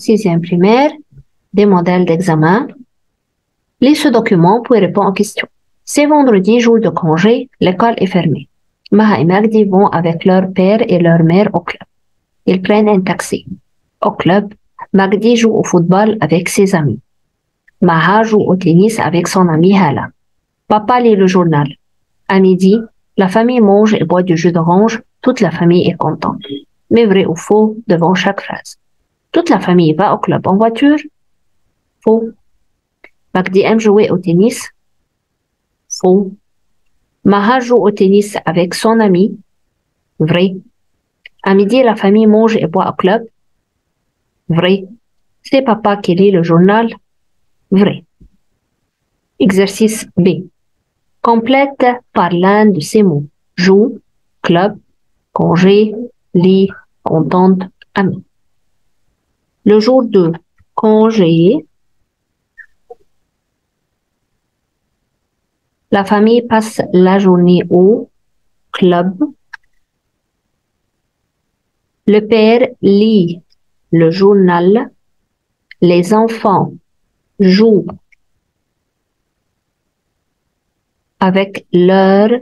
sixième primaire, des modèles d'examen. Lis ce document puis réponds aux questions. C'est vendredi, jour de congé, l'école est fermée. Maha et Magdi vont avec leur père et leur mère au club. Ils prennent un taxi. Au club, Magdi joue au football avec ses amis. Maha joue au tennis avec son ami Hala. Papa lit le journal. À midi, la famille mange et boit du jus d'orange. Toute la famille est contente. Mais vrai ou faux devant chaque phrase. Toute la famille va au club en voiture. Faux. Magdi aime jouer au tennis. Faux. Maha joue au tennis avec son ami. Vrai. À midi, la famille mange et boit au club. Vrai. C'est papa qui lit le journal. Vrai. Exercice B. Complète par l'un de ces mots. Joue, club, congé, lit, contente, ami. Le jour 2. Congé. La famille passe la journée au club. Le père lit le journal. Les enfants jouent avec leurs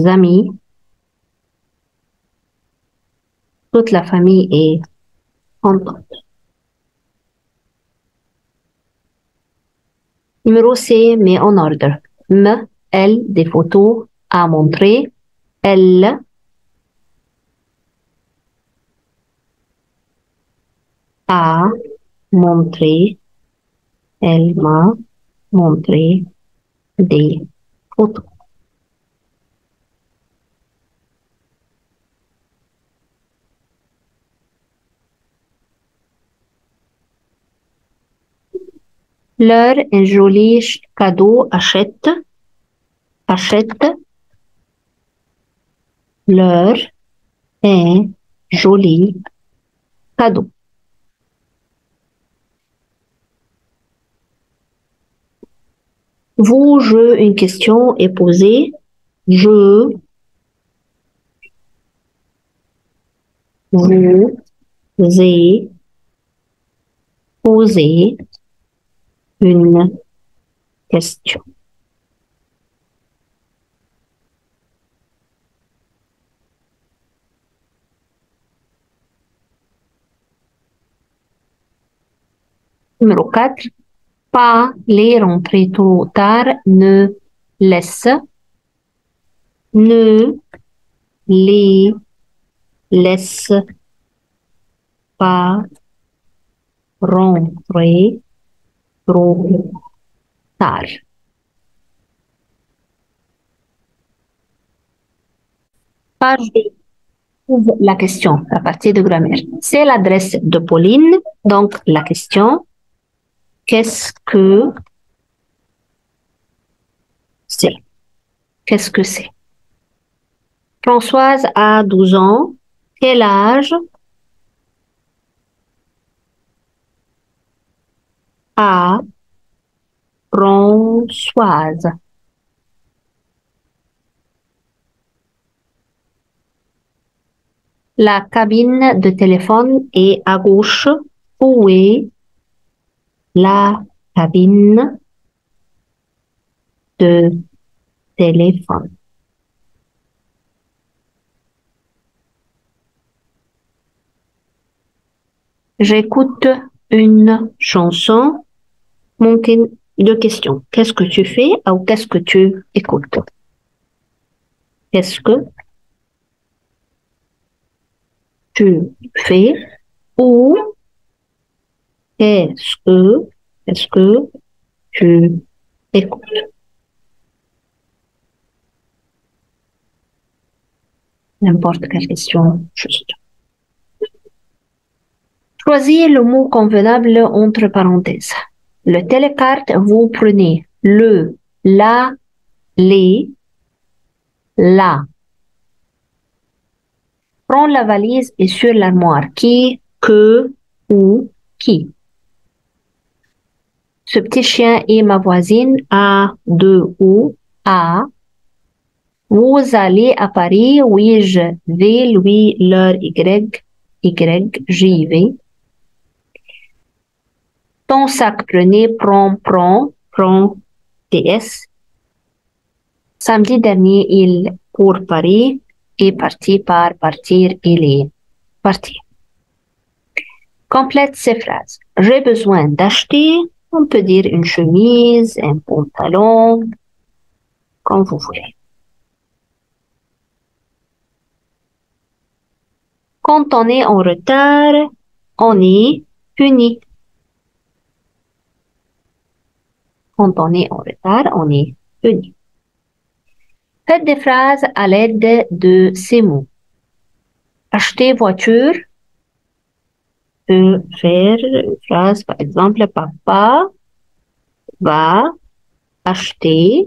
amis. Toute la famille est contente. Numéro C, mais en ordre. M, L, des photos à montrer. L, a montré. Elle m'a montré des photos. Leur un joli cadeau achète. Leur un joli cadeau. Vous, je, une question est posée. Je, vous ai posé une question. Numéro 4. Pas les rentrer trop tard, ne laisse les laisse pas rentrer trop tard. Page B. Ouvre la question, la partie de grammaire. C'est l'adresse de Pauline, donc la question, qu'est-ce que c'est? Qu'est-ce que c'est? Françoise a 12 ans. Quel âge a Françoise? La cabine de téléphone est à gauche. Où est la cabine de téléphone? J'écoute une chanson. ممكن deux questions. Qu'est-ce que tu fais ou qu'est-ce que tu écoutes? Qu'est-ce que tu fais ou qu'est-ce que tu écoutes? N'importe quelle question, juste. Choisis le mot convenable entre parenthèses. Le télécarte, vous prenez le, la, les, la. Prends la valise et sur l'armoire. Qui, que, ou, qui. Ce petit chien est ma voisine. A, de, ou, a. Vous allez à Paris. Oui, je vais. Lui, leur, y, j'y vais. Ton sac, prenez, prend, TS. Samedi dernier, il pour Paris est parti par partir, il est parti. Complète ces phrases. J'ai besoin d'acheter, on peut dire une chemise, un pantalon, comme vous voulez. Quand on est en retard, on est puni. Quand on est en retard, on est puni. Faites des phrases à l'aide de ces mots. Acheter voiture peut faire une phrase, par exemple, papa va acheter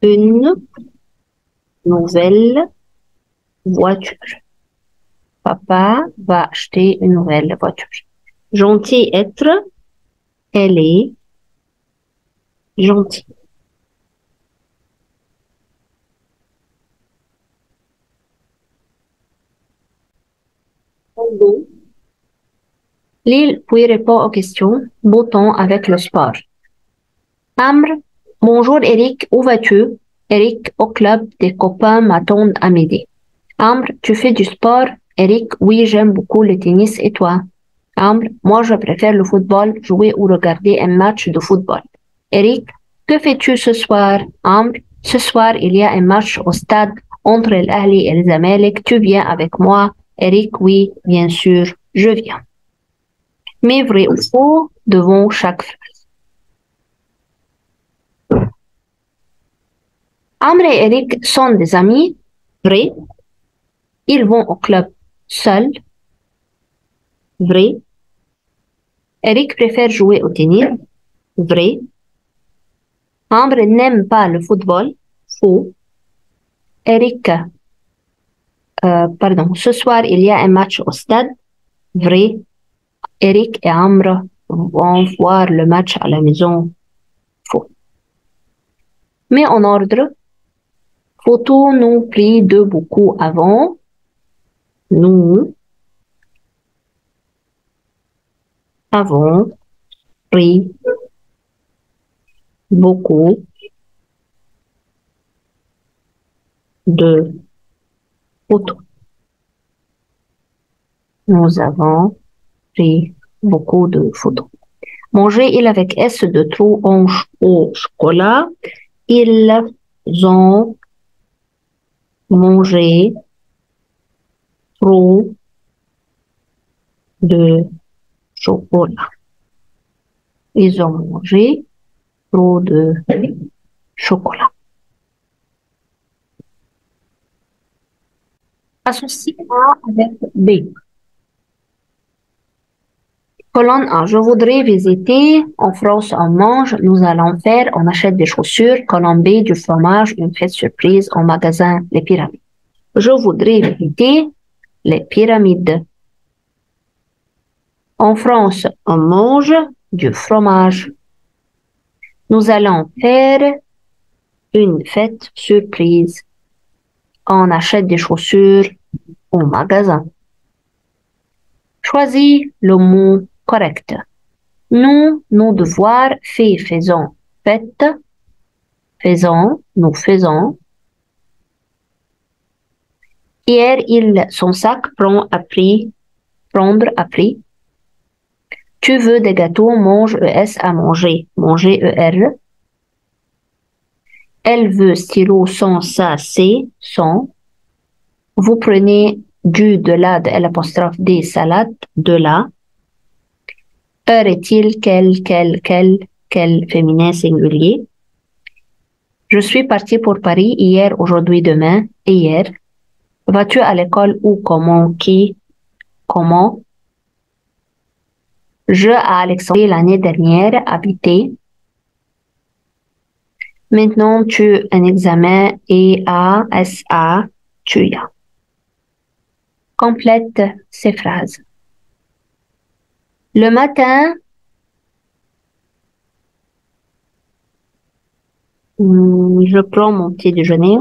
une nouvelle voiture. Papa va acheter une nouvelle voiture. Gentil être, elle est gentille. Lille puis répond aux questions. Bouton avec le sport. Amr, bonjour Eric, où vas-tu? Eric, au club, des copains m'attendent à midi. Amr, tu fais du sport? Eric, oui, j'aime beaucoup le tennis et toi? Amr, moi je préfère le football, jouer ou regarder un match de football. Eric, que fais-tu ce soir? Amr, ce soir il y a un match au stade entre l'Ahli et le Zamalek, tu viens avec moi? Eric, oui, bien sûr, je viens. Mais vrai ou faux devant chaque phrase. Amr et Eric sont des amis. Vrai. Ils vont au club seuls. Vrai. Eric préfère jouer au tennis. Vrai. Amr n'aime pas le football. Faux. Eric, pardon, ce soir il y a un match au stade. Vrai. Eric et Amr vont voir le match à la maison. Faux. Mais en ordre, photo nous pris de beaucoup avant. Nous avons pris beaucoup de photos. Nous avons pris beaucoup de photos. Manger, il avec S de trop au chocolat. Ils ont mangé trop de chocolat. Ils ont mangé trop de chocolat. Associe A avec B. Colonne A. Je voudrais visiter. En France, on mange. Nous allons faire. On achète des chaussures. Colonne B. Du fromage. Une fête surprise. En magasin. Les pyramides. Je voudrais visiter les pyramides. En France, on mange du fromage. Nous allons faire une fête surprise. On achète des chaussures au magasin. Choisis le mot correct. Nous, nos devoirs, faisons, faites, faisons, nous faisons. Hier, son sac prendre, appris. Tu veux des gâteaux, mange, ES à manger, manger, ER. Elle veut stylo, son, ça, c'est, son. Vous prenez du, de la, de l'apostrophe des salades, de la. Heure est-il, quel, féminin singulier. Je suis partie pour Paris hier, aujourd'hui, demain, et hier. Vas-tu à l'école ou comment, qui, comment? Je à Alexandrie l'année dernière, habité. Maintenant, tu un examen et A, S, A, tu y as. Complète ces phrases. Le matin, je prends mon petit déjeuner.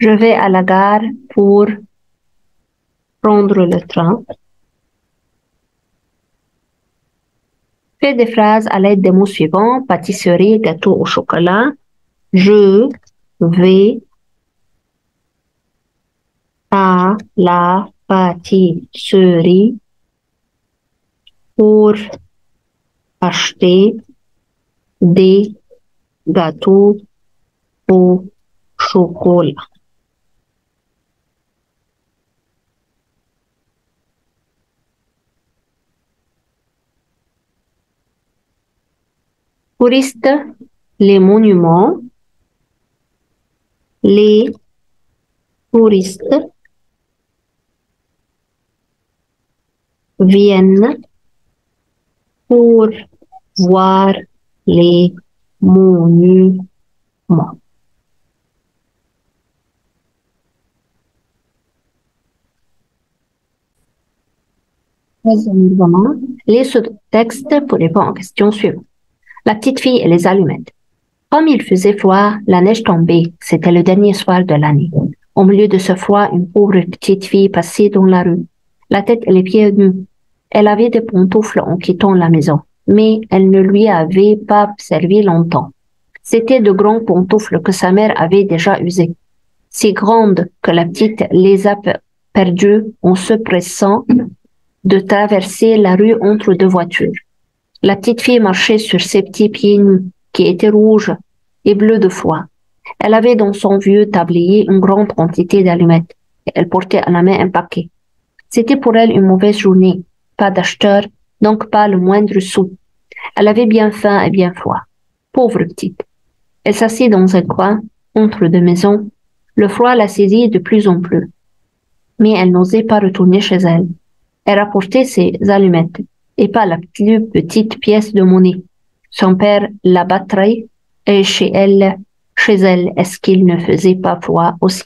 Je vais à la gare pour prendre le train. Fais des phrases à l'aide des mots suivants. Pâtisserie, gâteau au chocolat. Je vais à la pâtisserie pour acheter des gâteaux au chocolat. Touristes, les monuments. Les touristes viennent pour voir les monuments. Les sous-textes pour répondre aux questions suivantes. La petite fille et les allumettes. Comme il faisait froid, la neige tombait. C'était le dernier soir de l'année. Au milieu de ce froid, une pauvre petite fille passait dans la rue, la tête et les pieds nus. Elle avait des pantoufles en quittant la maison, mais elles ne lui avaient pas servi longtemps. C'étaient de grands pantoufles que sa mère avait déjà usés, si grandes que la petite les a perdues en se pressant de traverser la rue entre deux voitures. La petite fille marchait sur ses petits pieds nus, qui étaient rouges et bleus de froid. Elle avait dans son vieux tablier une grande quantité d'allumettes et elle portait à la main un paquet. C'était pour elle une mauvaise journée, pas d'acheteur, donc pas le moindre sou. Elle avait bien faim et bien froid. Pauvre petite. Elle s'assit dans un coin, entre deux maisons. Le froid la saisit de plus en plus. Mais elle n'osait pas retourner chez elle. Elle rapportait ses allumettes et pas la plus petite pièce de monnaie. Son père la battrait et chez elle, est-ce qu'il ne faisait pas froid aussi?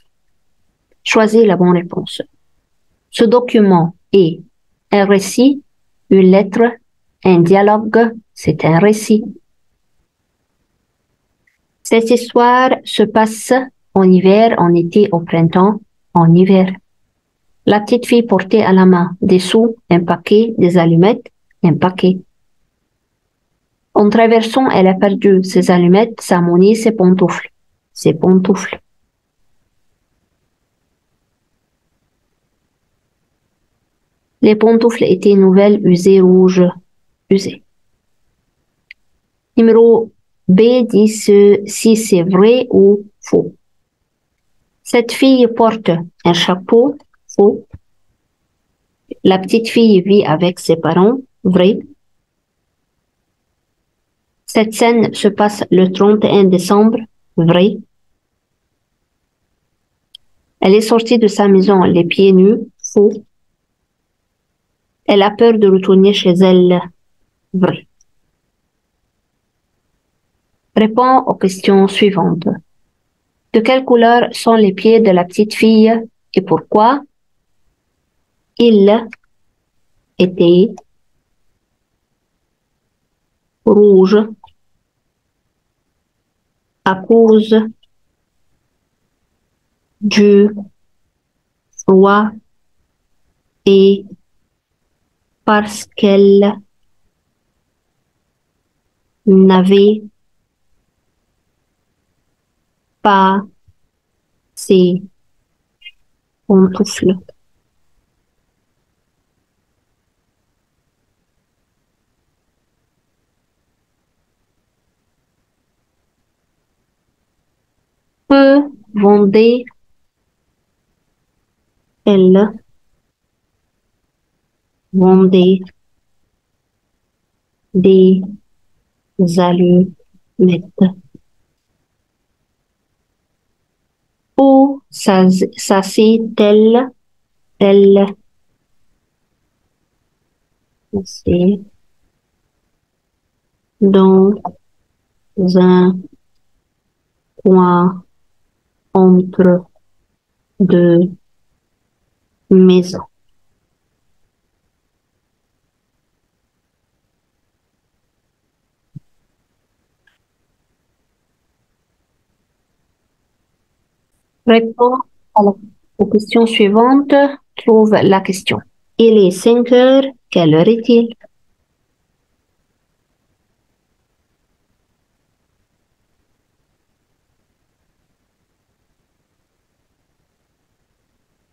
Choisis la bonne réponse. Ce document est un récit, une lettre, un dialogue, c'est un récit. Cette histoire se passe en hiver, en été, au printemps, en hiver. La petite fille portait à la main des sous, un paquet, des allumettes, un paquet. En traversant, elle a perdu ses allumettes, sa monnaie, ses pantoufles. Ses pantoufles. Les pantoufles étaient nouvelles, usées, rouges, usées. Numéro B dit si c'est vrai ou faux. Cette fille porte un chapeau, faux. La petite fille vit avec ses parents, vrai. Cette scène se passe le 31 décembre, vrai. Elle est sortie de sa maison les pieds nus, faux. Elle a peur de retourner chez elle, vrai. Réponds aux questions suivantes. De quelle couleur sont les pieds de la petite fille et pourquoi? Ils étaient rouges à cause du froid et parce qu'elle n'avait pas ses pantoufles. Que vendait-elle? Vendait des allumettes. Où s'assit-elle? Elle s'assit dans un coin entre deux maisons. Réponds aux questions suivantes. Trouve la question. Il est 5 heures. Quelle heure est-il?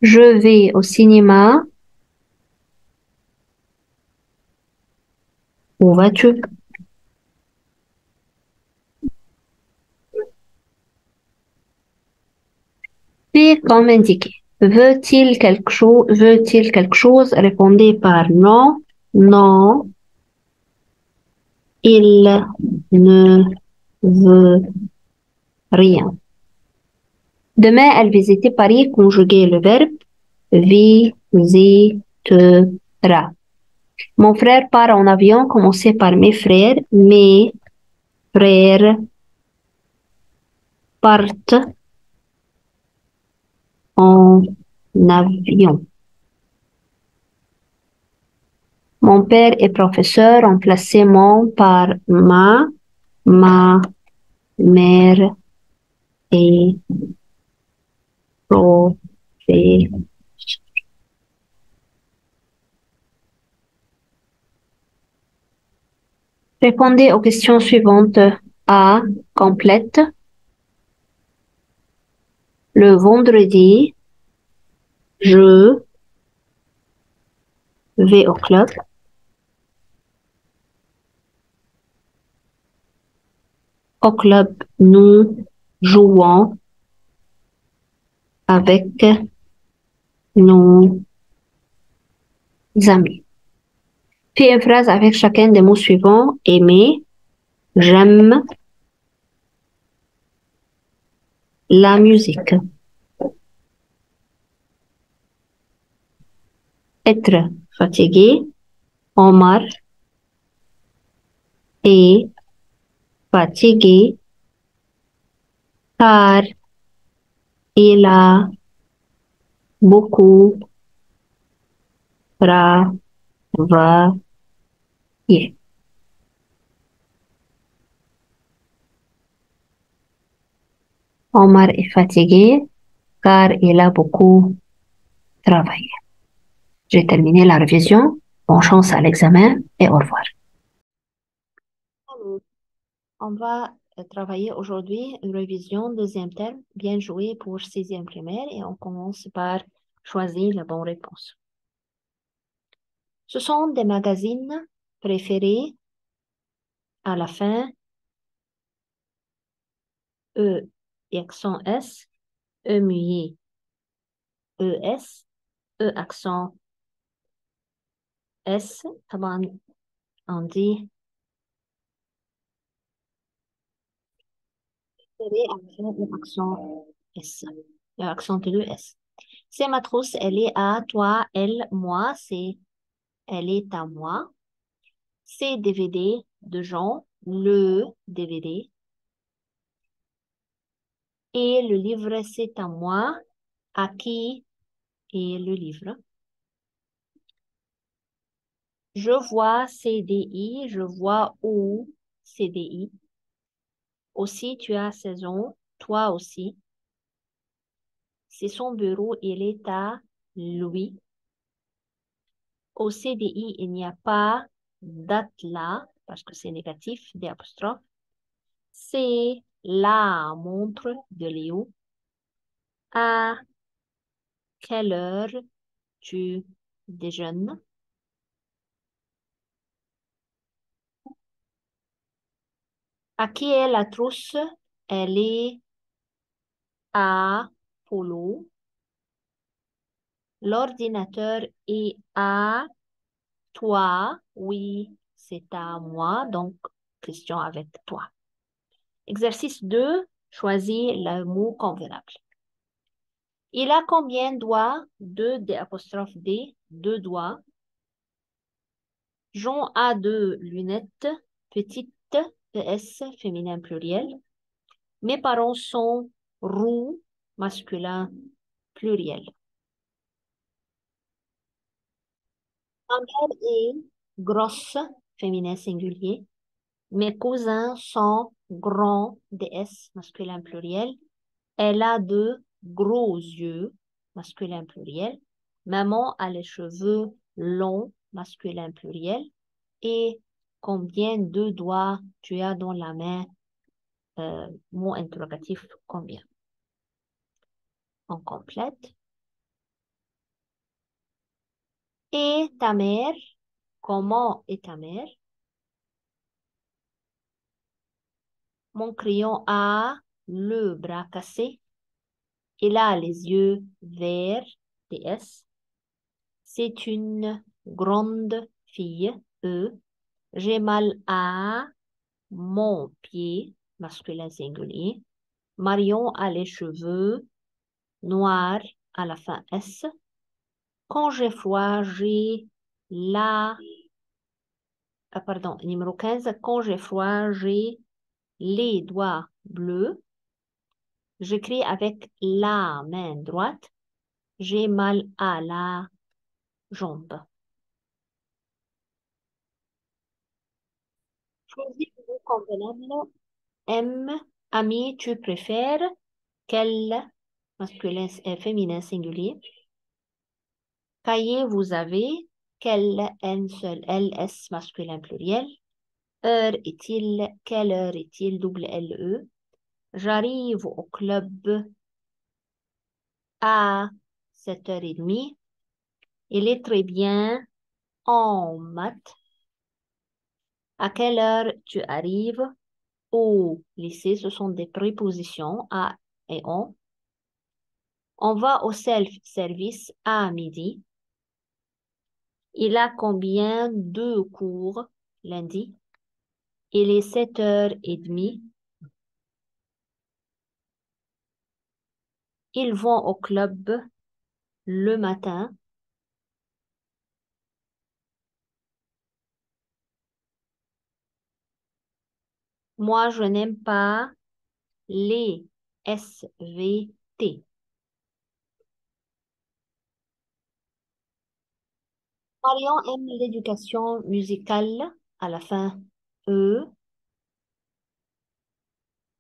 Je vais au cinéma. Où vas-tu? Fais comme indiqué. Veut-il quelque chose? Répondez par non. Non, il ne veut rien. Demain, elle visitait Paris, conjuguer le verbe visitera. Mon frère part en avion, commencé par mes frères. Mes frères partent en avion. Mon père est professeur, remplacez mon par ma mère est professeur. Répondez aux questions suivantes. A. Complète. Le vendredi, je vais au club. Au club, nous jouons avec nos amis. Fais une phrase avec chacun des mots suivants. Aimer, j'aime la musique. Être fatigué, Omar est fatigué car il a beaucoup travaillé. Omar est fatigué car il a beaucoup travaillé. J'ai terminé la révision. Bonne chance à l'examen et au revoir. On va travailler aujourd'hui une révision deuxième terme, bien joué pour sixième primaire, et on commence par choisir la bonne réponse. Ce sont des magazines préférés à la fin, E et accent S, E muet, ES, E accent S, طبعا on dit préféré à la fin, le accent S, le accent de S. C'est ma trousse, elle est à toi, elle, moi, c'est elle est à moi. C'est DVD de Jean, le DVD. Et le livre, c'est à moi. À qui est le livre? Je vois CDI, je vois où CDI. Aussi, tu as 16 ans, toi aussi. C'est son bureau, il est à lui. Au CDI, il n'y a pas date là, parce que c'est négatif, des apostrophes. C'est la montre de Léo. À quelle heure tu déjeunes? À qui est la trousse? Elle est à Polo. L'ordinateur est à toi. Oui, c'est à moi. Donc, question avec toi. Exercice 2. Choisis le mot convenable. Il a combien de doigts? Deux D apostrophe D. Deux doigts. Jean a deux lunettes. Petites ES féminin pluriel. Mes parents sont roux masculin pluriel. Ma mère est grosse, féminin singulier. Mes cousins sont grands, DS, masculin pluriel. Elle a deux gros yeux, masculin pluriel. Maman a les cheveux longs, masculin pluriel. Et combien de doigts tu as dans la main? Mot interrogatif, combien? On complète. Et ta mère? Comment est ta mère? Mon crayon a le bras cassé. Il a les yeux verts, DS. C'est une grande fille, E. J'ai mal à mon pied, masculin singulier. Marion a les cheveux noirs à la fin S. Quand j'ai froid, j'ai la... pardon, numéro 15. Quand j'ai froid, j'ai les doigts bleus. J'écris avec la main droite. J'ai mal à la jambe. Choisis le mot convenable. M. Ami, tu préfères quel masculin et féminin singulier? Cahier, vous avez quel N seul L S masculin pluriel? Heure est-il? Quelle heure est-il? Double L E. J'arrive au club à 7h30. Il est très bien en maths. À quelle heure tu arrives au lycée? Ce sont des prépositions à et on. On va au self-service à midi. Il a combien de cours lundi? Il est 7h30. Ils vont au club le matin. Moi, je n'aime pas les SVT. Marion aime l'éducation musicale à la fin. E.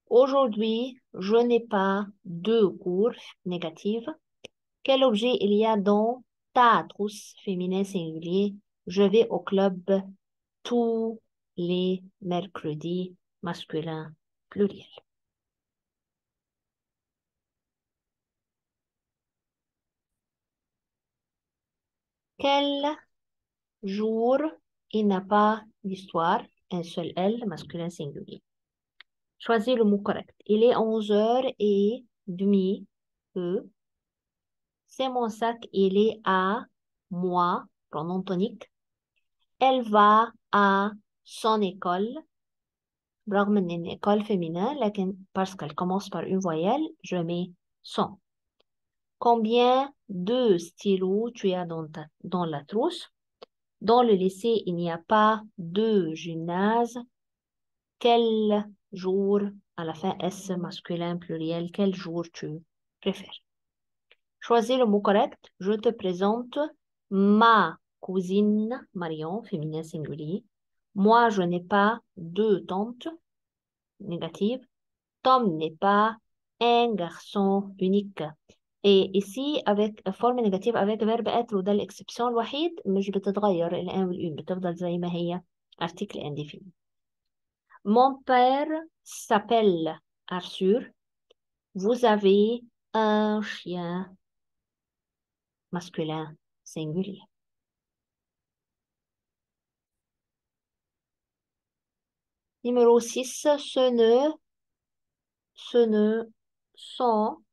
Aujourd'hui, je n'ai pas de cours négatifs. Quel objet il y a dans ta trousse féminin singulier? Je vais au club tous les mercredis masculin pluriel. Quel jour il n'a pas d'histoire? Un seul L masculin singulier. Choisis le mot correct. Il est 11h30. E. C'est mon sac. Il est à moi. Pronom tonique. Elle va à son école. برغم إن école féminin, لكن parce qu'elle commence par une voyelle, je mets son. Combien de stylos tu as dans la trousse? Dans le lycée, il n'y a pas de gymnase. Quel jour, à la fin S masculin pluriel, quel jour tu préfères? Choisis le mot correct. Je te présente ma cousine Marion, féminin singulier. Moi, je n'ai pas de tante, négative. Tom n'est pas un garçon unique. Et ici, avec forme négative, avec verbe être وده l'exception الوحيد مش بتتغير الآن والأون بتفضل زي ما هي article indéfini. Mon père s'appelle Arthur. Vous avez un chien masculin singulier. Numéro 6, ce ne sont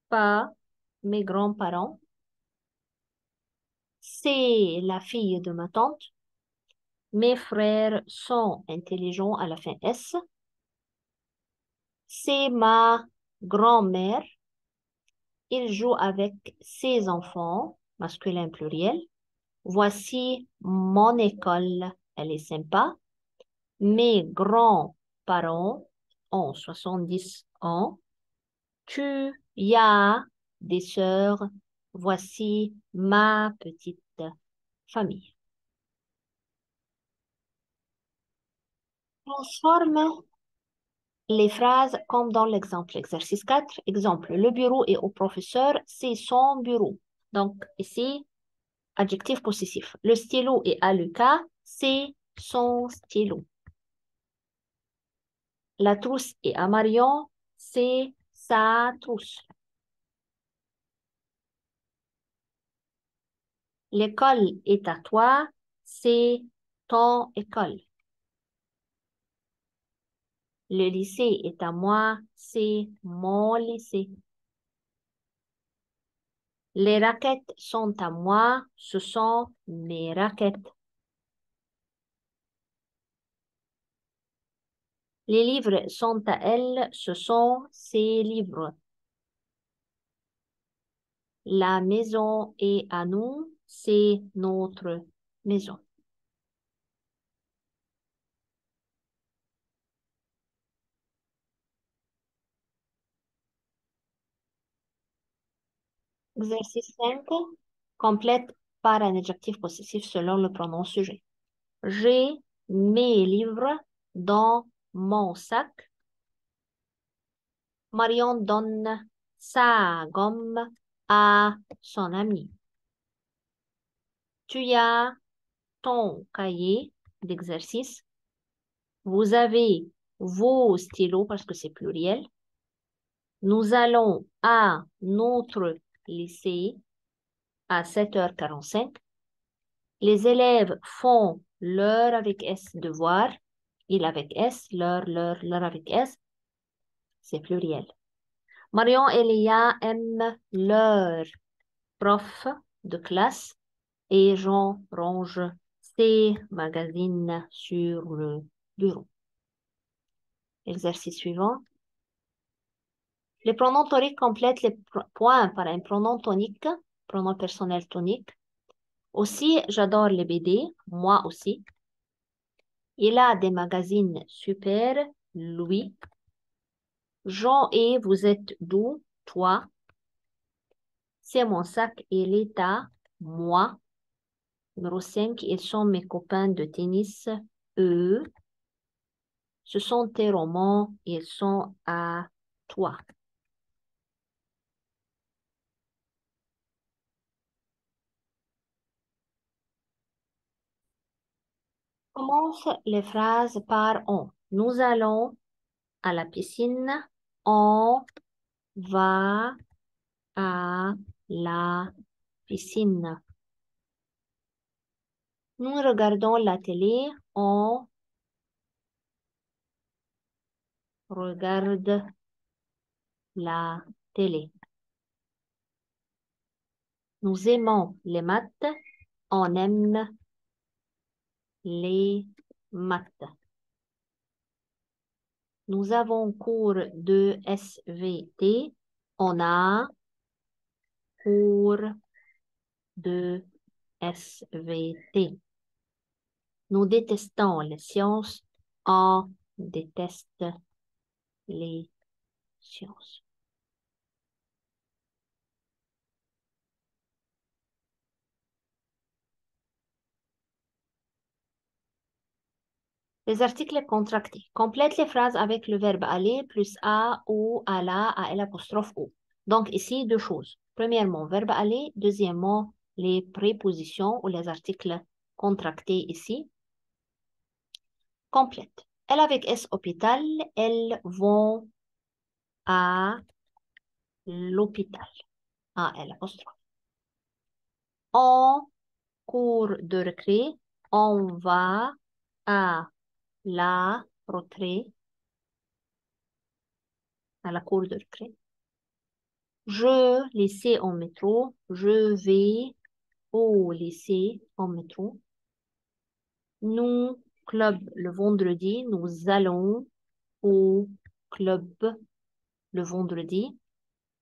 pas mes grands-parents. C'est la fille de ma tante. Mes frères sont intelligents à la fin S. C'est ma grand-mère. Il joue avec ses enfants, masculin pluriel. Voici mon école, elle est sympa. Mes grands-parents ont 70 ans. Tu y as des sœurs. Voici ma petite famille. Transforme les phrases comme dans l'exemple. Exercice 4, exemple. Le bureau est au professeur, c'est son bureau. Donc, ici, adjectif possessif. Le stylo est à Lucas, c'est son stylo. La trousse est à Marion, c'est sa trousse. L'école est à toi, c'est ton école. Le lycée est à moi, c'est mon lycée. Les raquettes sont à moi, ce sont mes raquettes. Les livres sont à elle, ce sont ses livres. La maison est à nous, c'est notre maison. Exercice 5. Complète par un adjectif possessif selon le pronom sujet. J'ai mes livres dans mon sac. Marion donne sa gomme à son ami. Tu as ton cahier d'exercice. Vous avez vos stylos parce que c'est pluriel. Nous allons à notre lycée à 7h45. Les élèves font leur avec S devoir. Il avec S, leur avec S, c'est pluriel. Marion et Léa aiment leur prof de classe et Jean range ses magazines sur le bureau. Exercice suivant. Les pronoms toniques complètent les points par un pronom tonique, pronom personnel tonique. Aussi, j'adore les BD, moi aussi. Il a des magazines super, Louis. Jean et vous êtes d'où, toi? C'est mon sac et l'état, moi. Numéro 5, ils sont mes copains de tennis, eux. Ce sont tes romans, ils sont à toi. Commence les phrases par on. Nous allons à la piscine, on va à la piscine. Nous regardons la télé, on regarde la télé. Nous aimons les maths, on aime les maths. Nous avons cours de SVT, on a cours de SVT. Nous détestons les sciences, on déteste les sciences. Les articles contractés. Complète les phrases avec le verbe aller plus à, ou, à la, à L apostrophe ou. Donc ici, deux choses. Premièrement, verbe aller. Deuxièmement, les prépositions ou les articles contractés ici. Complète. Elle avec S hôpital, elles vont à l'hôpital. À L apostrophe. En cours de récré, on va à la retraite, à la cour de récré. Je lycée en métro, je vais au lycée en métro. Nous, club le vendredi, nous allons au club le vendredi.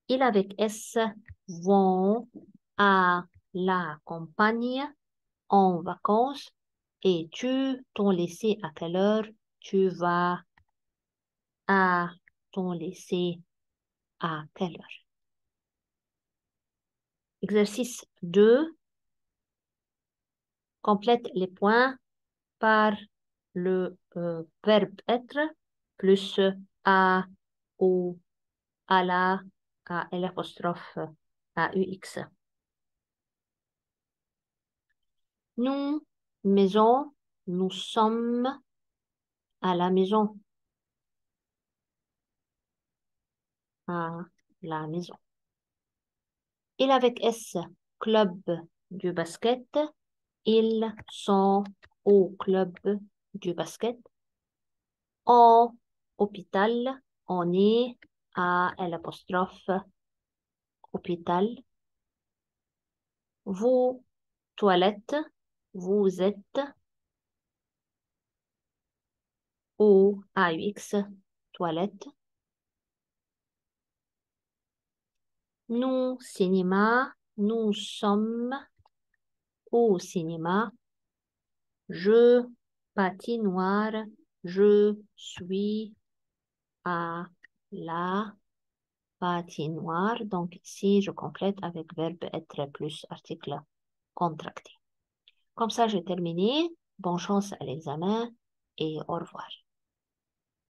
Il avec S vont à la campagne en vacances. Et tu, ton lycée à quelle heure? Tu vas à ton lycée à quelle heure? Exercice 2. Complète les points par le verbe être plus à, au, à la, à l'apostrophe, à UX. Nous, maison, nous sommes à la maison, à la maison. Il avec S, club du basket. Ils sont au club du basket. En hôpital, on est à l'apostrophe hôpital. Vous, toilette, vous êtes au AUX, toilette. Nous, cinéma, nous sommes au cinéma. Je, patinoire, je suis à la patinoire. Donc ici, je complète avec verbe être plus article contracté. Comme ça, j'ai terminé. Bonne chance à l'examen et au revoir.